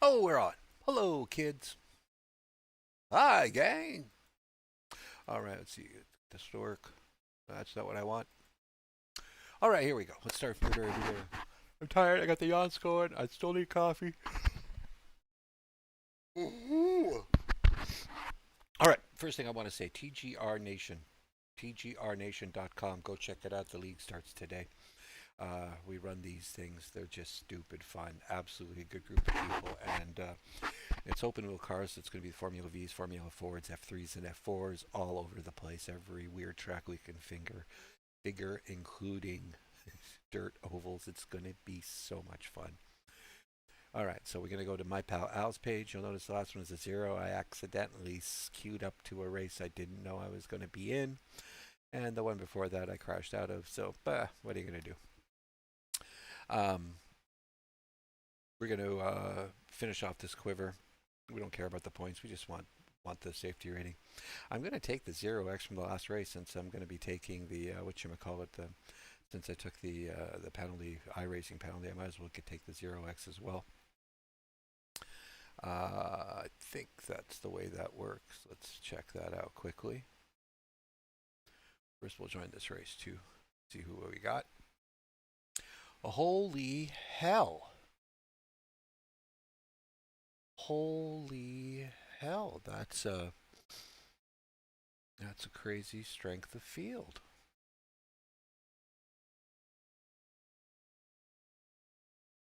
Oh, we're on. Hello, kids. Hi, gang. All right, let's see. This will work. That's not what I want. All right, here we go. Let's start from the very beginning. I'm tired. I got the yawns going. I still need coffee. All right, first thing I want to say, TGR Nation. TGRNation.com. Go check it out. The league starts today. We run these things. They're just stupid fun. Absolutely a good group of people. And it's open wheel cars. It's going to be Formula Vs, Formula Fords, F3s, and F4s all over the place. Every weird track we can figure, including dirt ovals. It's going to be so much fun. All right, so we're going to go to my pal Al's page. You'll notice the last one is a 0. I accidentally queued up to a race I didn't know I was going to be in. And the one before that I crashed out of. So, what are you going to do? We're going to finish off this quiver. We don't care about the points. We just want the safety rating. I'm going to take the 0x from the last race since I'm going to be taking the since I took the penalty, iRacing penalty. I might as well take the 0x as well. I think that's the way that works. Let's check that out quickly. First, we'll join this race too. See who we got. Holy hell! Holy hell! That's a crazy strength of field.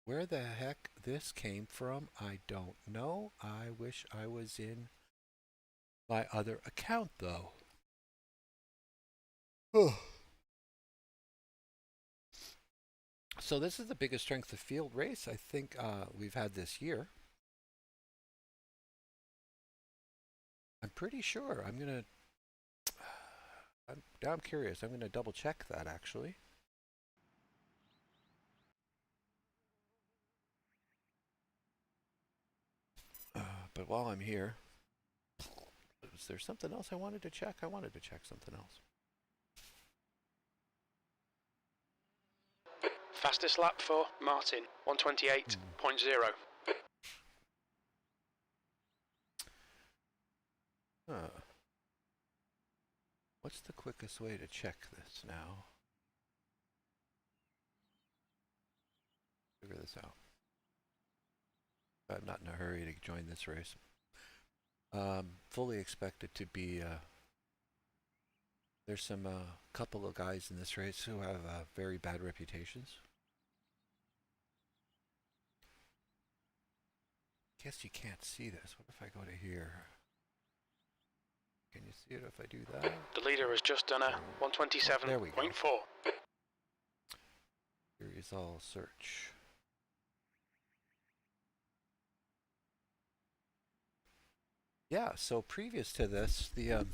Where the heck this came from, I don't know. I wish I was in my other account, though. So this is the biggest strength of field race I think we've had this year. I'm pretty sure. I'm curious. I'm gonna double check that actually. But while I'm here, was there something else I wanted to check? I wanted to check something else. Fastest lap for Martin, 128.0. What's the quickest way to check this now? Figure this out. I'm not in a hurry to join this race. Fully expect it to be. There's some couple of guys in this race who have very bad reputations. Guess you can't see this. What if I go to here? Can you see it if I do that? The leader has just done a 127.4. There we go. Here is all search. Yeah, so previous to this, the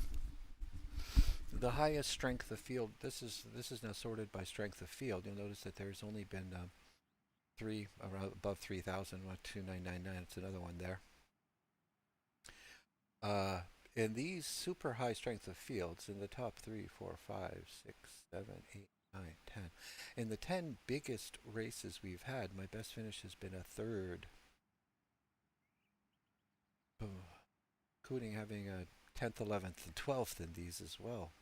highest strength of field. This is now sorted by strength of field. You'll notice that there's only been three around above 3,000. 2999. It's another one there. In these super high strength of fields, in the top 3, 4, 5, 6, 7, 8, 9, 10. In the 10 biggest races we've had, my best finish has been a third. Including having a 10th, 11th, and 12th in these as well.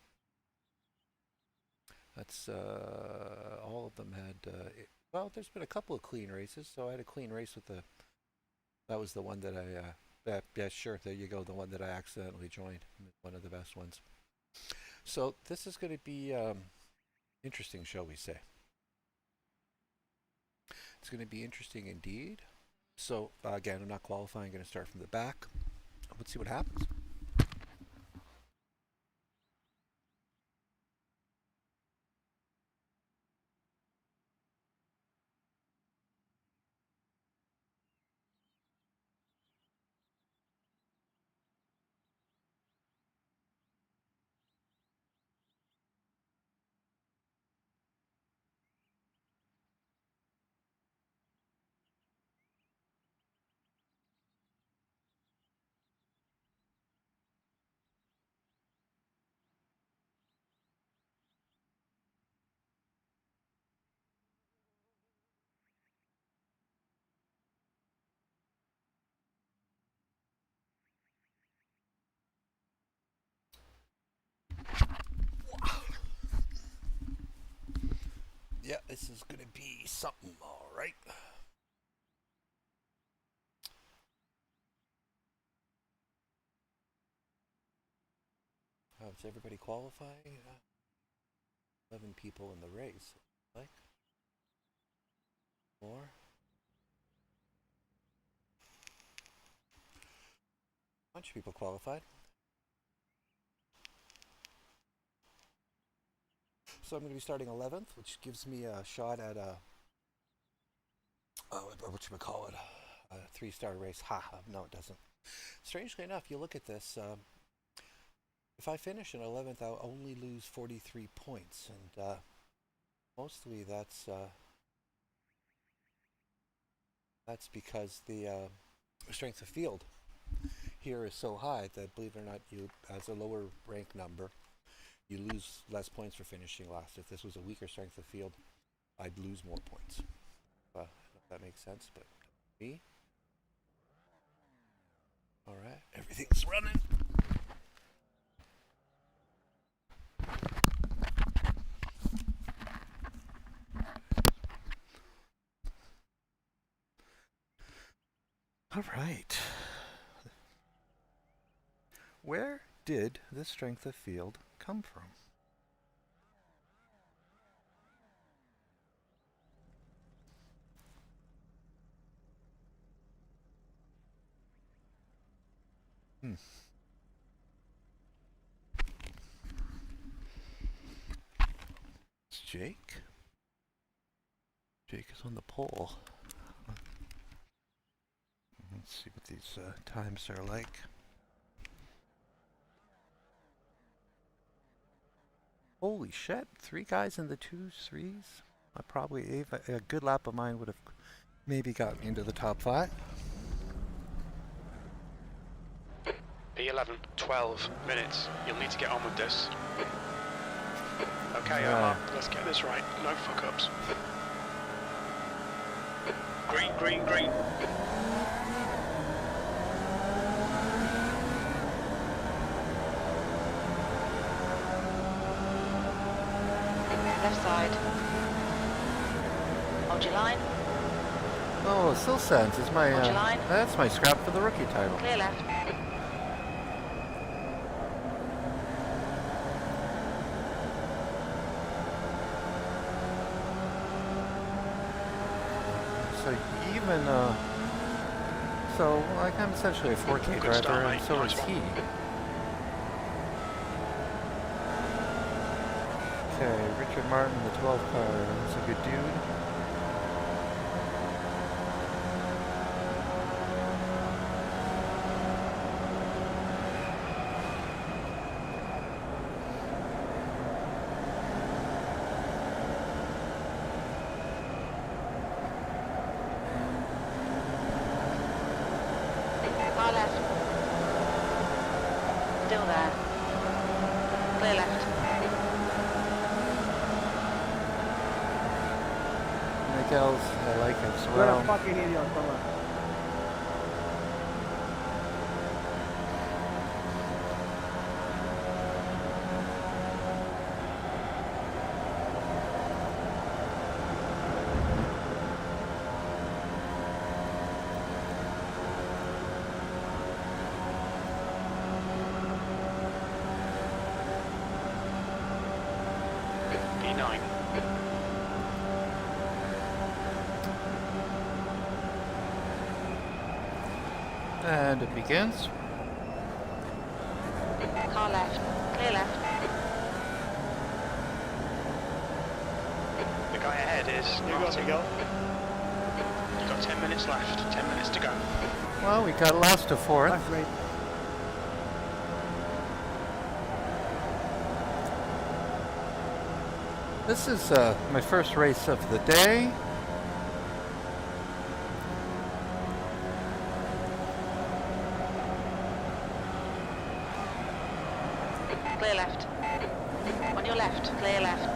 That's all of them had. Well, there's been a couple of clean races. So I had a clean race with the. That was the one that I. Yeah, sure. There you go. The one that I accidentally joined. One of the best ones. So this is going to be interesting, shall we say? It's going to be interesting indeed. So again, I'm not qualifying. I'm going to start from the back. Let's see what happens. Yeah, this is going to be something, all right. Does everybody qualify? 11 people in the race. Like? 4? Bunch of people qualified. So I'm going to be starting 11th, which gives me a shot at a, whatchamacallit, a 3-star race. No it doesn't. Strangely enough, you look at this, if I finish in 11th, I'll only lose 43 points, and mostly that's because the strength of field here is so high that, believe it or not, you, as a lower rank number, you lose less points for finishing last. If this was a weaker strength of field, I'd lose more points. I don't know if that makes sense, but me. All right, everything's running. All right. Where did this strength of field come from? It's Jake. Jake is on the pole. Let's see what these times are like. Holy shit, 3 guys in the 2s, 3s. I probably, a good lap of mine would have maybe got me into the top 5. P11, 12 minutes. You'll need to get on with this. Okay, Yeah. let's get this right. No fuck-ups. Green, green, green. Left side. Hold your line. Oh, Silsands is my, Hold your line. that's my scrap for the rookie title. Clear left. So even, so like I'm essentially a 4K Good driver, start, and mate. so Nice is one. he. Okay, Richard Martin, the 12 car, is a good dude. Far left. Still there. Clear left. Miguel's, I like him as You're a well. fucking idiot, come on. P9. And it begins. Car left. Clear left. The guy ahead is Martin. You've got 10 minutes left. 10 minutes to go. Well, we got last to 4th. That's great. This is my first race of the day. Clear left. On your left. Clear left.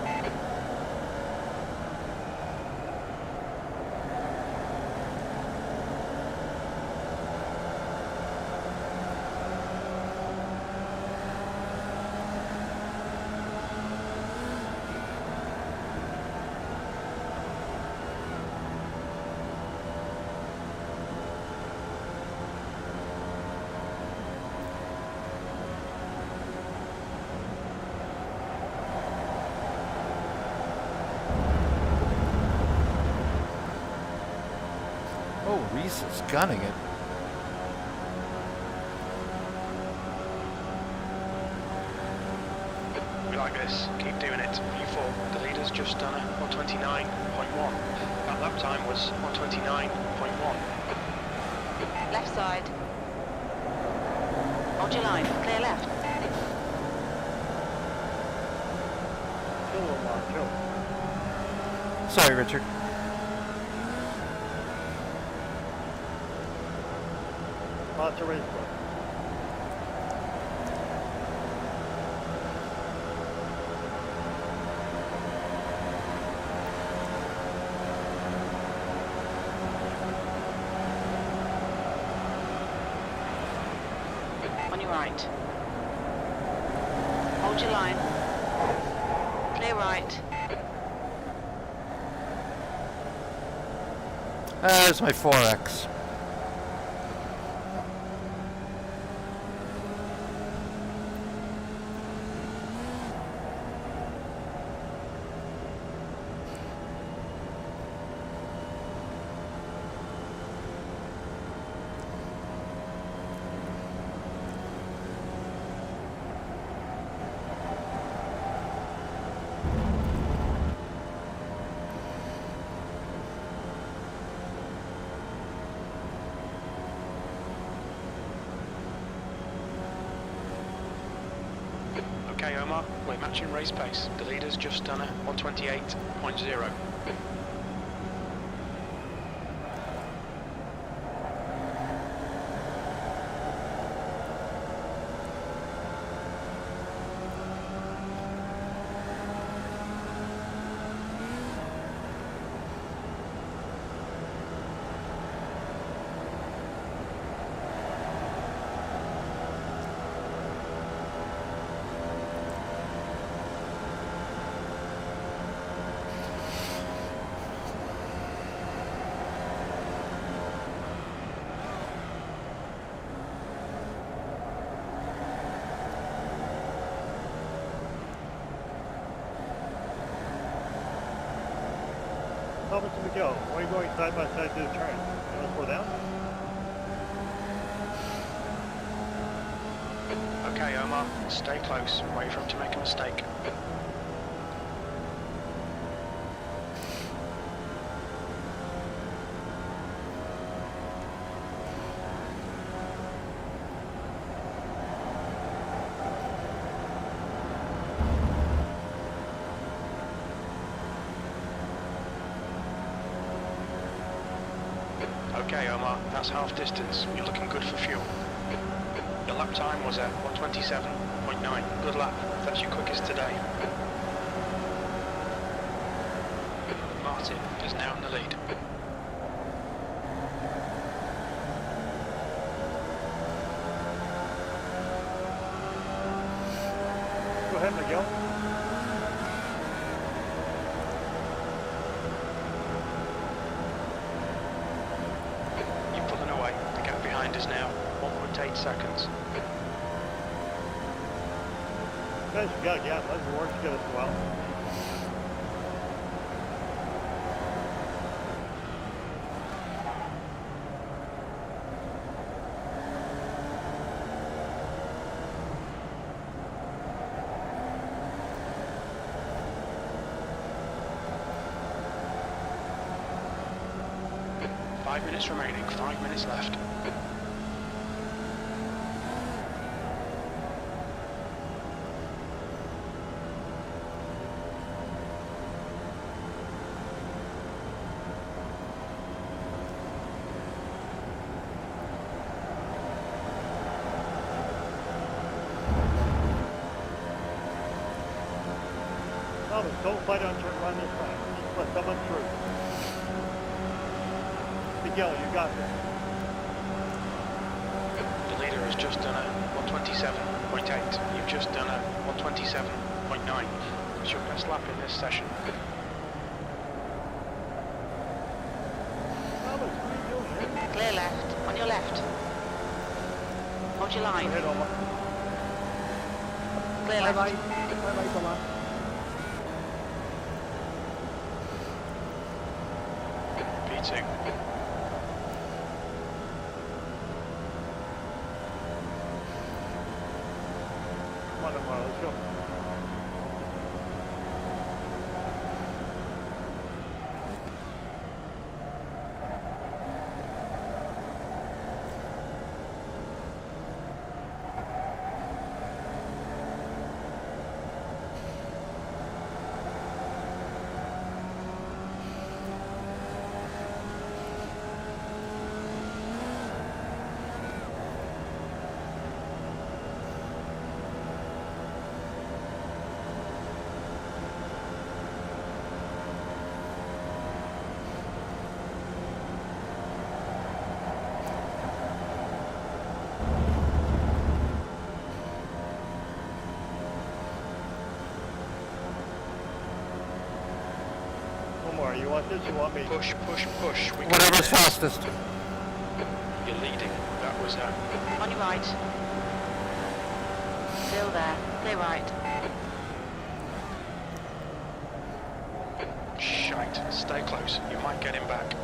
Reese is gunning it. We like this. Keep doing it. U4. The leader's just done a 129.1. That lap time was 129.1. Left side. Hold your line. Clear left. Chill, Omar, chill. Sorry, Richard. Lots of race book. On your right. Hold your line. Clear right. There's my 4X. Okay, Omar, we're matching race pace. The leader's just done a 128.0. Thomas and Miguel, why are you going side by side to the turn? You want to slow down? Okay, Omar, stay close. Wait for him to make a mistake. Okay, Omar, that's half distance. You're looking good for fuel. Your lap time was at 127.9. Good lap. That's your quickest today. Martin is now in the lead. Go ahead, Miguel. You're pulling away. The gap behind is now 1.8 seconds. Guys, you got a gap. Let's work together for a while. Five minutes remaining. 5 minutes left. Thomas, don't fight on turn one this time. Just let someone through. Miguel, you got this. The leader has just done a 127.8. You've just done a 127.9. It's your best lap in this session. Thomas, what are you doing here? Clear left. On your left. Hold your Go line. ahead, Omar. Clear left. Bye-bye, Omar. P2. go. Omar, you want this? You want me? Push, push, push. We got Whatever's this. fastest. You're leading. That was On your right. Still there. Clear right. shite. Stay close. You might get him back.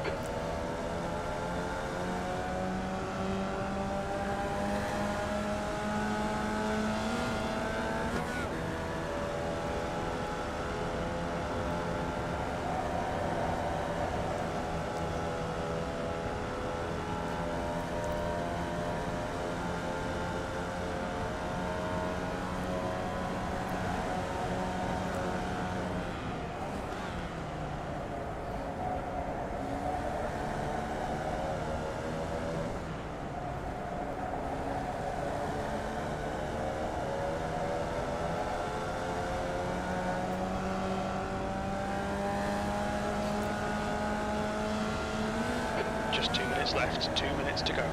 Just 2 minutes left, 2 minutes to go.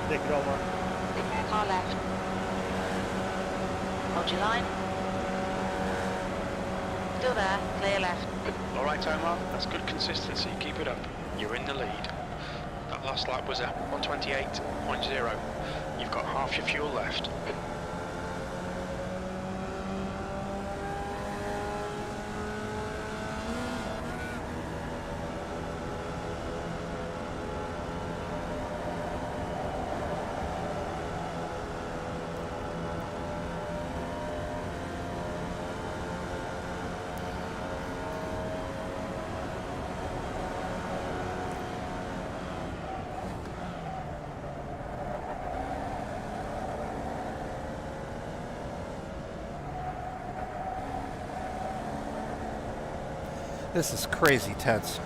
Take it over. Car left. Hold your line. Still there, clear left. All right, Omar, that's good consistency. Keep it up. You're in the lead. That last lap was at 128.0. You've got half your fuel left. This is crazy tense.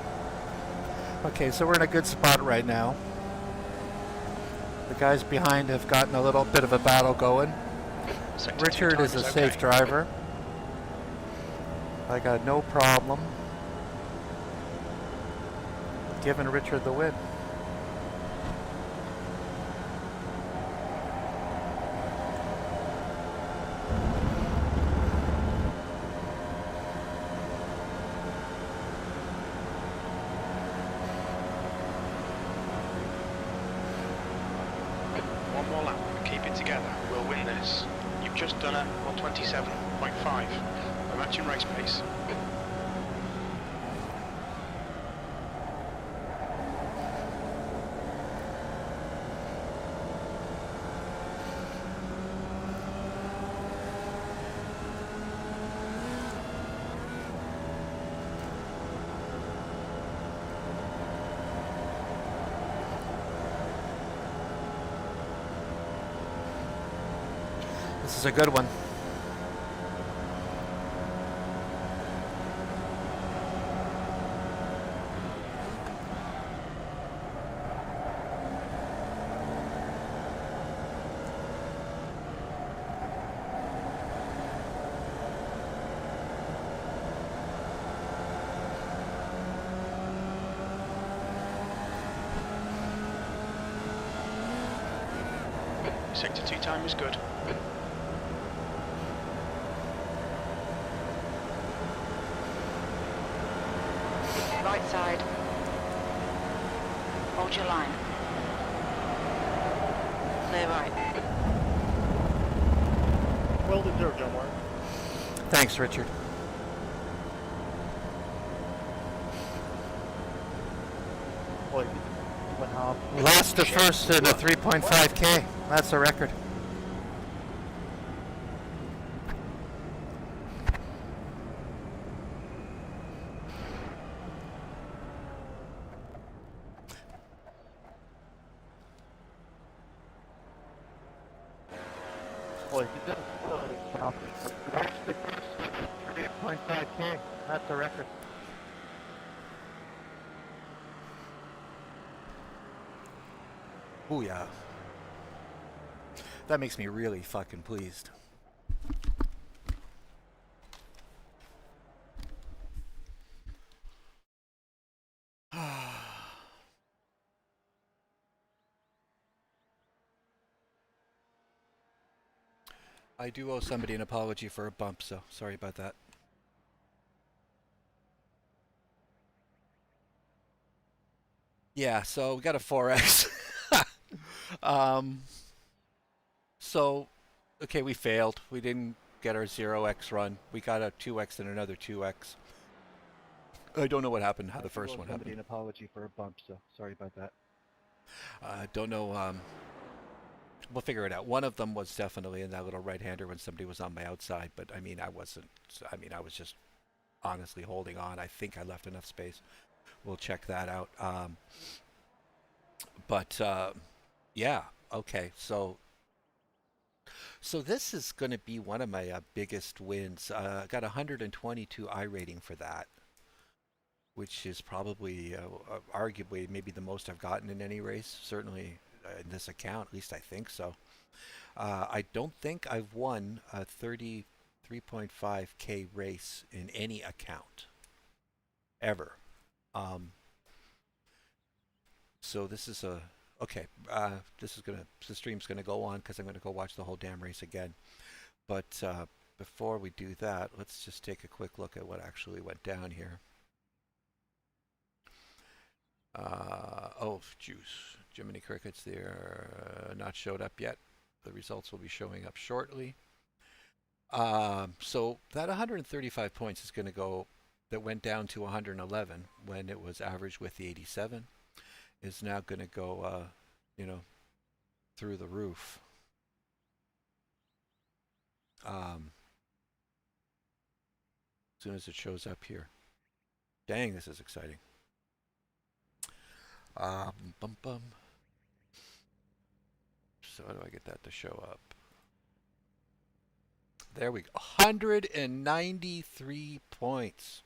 Okay, so we're in a good spot right now. The guys behind have gotten a little bit of a battle going. Sector Richard 2 is time a safe okay. driver. I got no problem giving Richard the win. One more lap. Keep it together. We'll win this. You've just done a 127.5. We're matching race pace. This is a good one. Sector 2 time is good. Right side. Watch your line. Clear right. Well deserved, John Mark. Thanks, Richard. Boy, went half. Last to first in a 3.5K. That's a record. Boy, you did half. 3.5K. That's a record. Ooh, yeah. That makes me really fucking pleased. I do owe somebody an apology for a bump, so sorry about that. Yeah, so we got a 4x. So, okay, we failed. We didn't get our 0x run. We got a 2x and another 2x. I don't know what happened, how the first one happened. An apology for a bump, so sorry about that. Don't know. We'll figure it out. One of them was definitely in that little right-hander when somebody was on my outside, but I mean, I wasn't. I mean, I was just honestly holding on. I think I left enough space. We'll check that out. Yeah, okay. So this is going to be one of my biggest wins. I got 122 iRating for that, which is probably, arguably, maybe the most I've gotten in any race. Certainly in this account, at least I think so. I don't think I've won a 33.5K race in any account ever. So this is a okay. The stream's gonna go on because I'm gonna go watch the whole damn race again. But before we do that, let's just take a quick look at what actually went down here. Oh, juice. Jiminy Crickets, they're not showed up yet. The results will be showing up shortly. So that 135 points is going to go, that went down to 111 when it was average with the 87, is now going to go, through the roof. As soon as it shows up here. Dang, this is exciting. Bum bum. So how do I get that to show up? There we go. 193 points.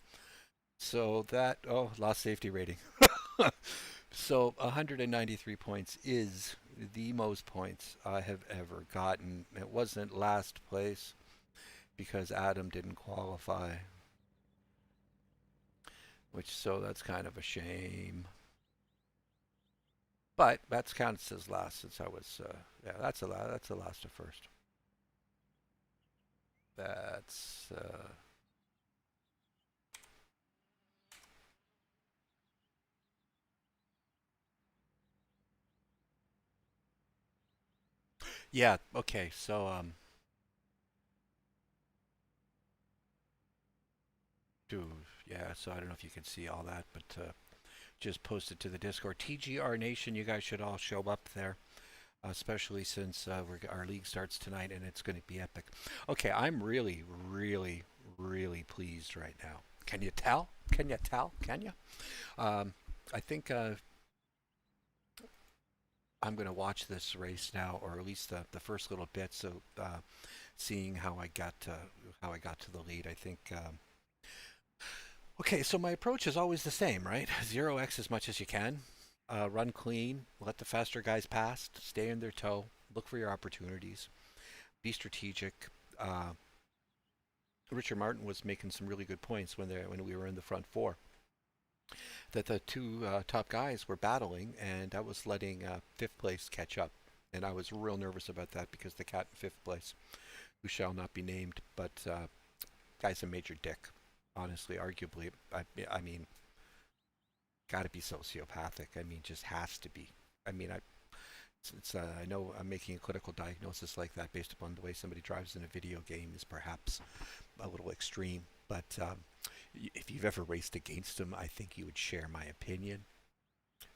So that, lost safety rating. So 193 points is the most points I have ever gotten. It wasn't last place because Adam didn't qualify. So that's kind of a shame. But that's counts as last since I was, that's a last to first. That's, yeah, okay, so, so I don't know if you can see all that, but, just posted to the Discord. TGR Nation, you guys should all show up there, especially since our league starts tonight and it's going to be epic. Okay, I'm really, really, really pleased right now. Can you tell? Can you tell? Can you? I think I'm going to watch this race now, or at least the first little bit, so seeing how I got to the lead. I think. Okay, so my approach is always the same, right? 0x as much as you can. Run clean, let the faster guys pass, stay in their toe, look for your opportunities, be strategic. Richard Martin was making some really good points when we were in the front four, that the two top guys were battling, and I was letting fifth place catch up. And I was real nervous about that because the cat in fifth place, who shall not be named, but guy's a major dick. Honestly, arguably, I mean, got to be sociopathic. I mean, just has to be. I mean, I know I'm making a clinical diagnosis like that based upon the way somebody drives in a video game is perhaps a little extreme, but if you've ever raced against him, I think you would share my opinion.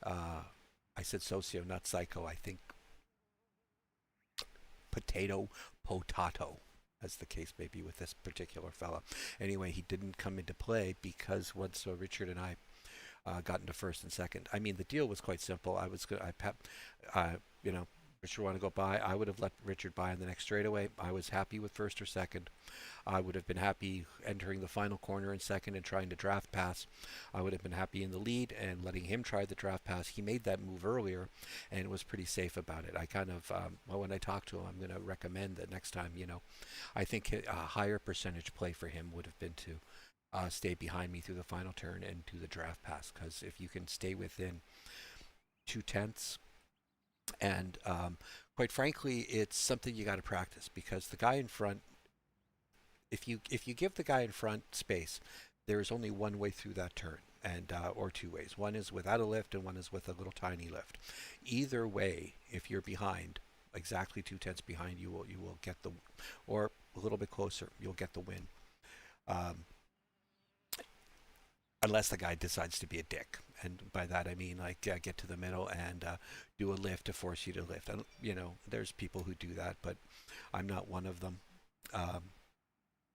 I said socio, not psycho. I think potato, as the case may be with this particular fella. Anyway, he didn't come into play because once Richard and I got into first and second. I mean, the deal was quite simple. I was good. You know, Richard wanted to go by. I would have let Richard by in the next straightaway. I was happy with first or second. I would have been happy entering the final corner in second and trying to draft pass. I would have been happy in the lead and letting him try the draft pass. He made that move earlier and was pretty safe about it. I kind of, well, when I talk to him, I'm going to recommend that next time, I think a higher percentage play for him would have been to stay behind me through the final turn and do the draft pass, because if you can stay within 2/10, and quite frankly, it's something you got to practice, because the guy in front, if you give the guy in front space, there is only one way through that turn, and or two ways. One is without a lift, and one is with a little tiny lift. Either way, if you're behind, exactly 2/10 behind, you will get the, or a little bit closer, you'll get the win. Unless the guy decides to be a dick, and by that I mean like get to the middle and do a lift to force you to lift. There's people who do that, but I'm not one of them.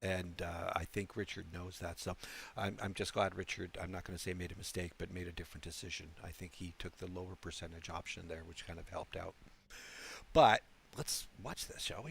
And I think Richard knows that. So I'm just glad Richard, I'm not going to say made a mistake, but made a different decision. I think he took the lower percentage option there, which kind of helped out. But let's watch this, shall we?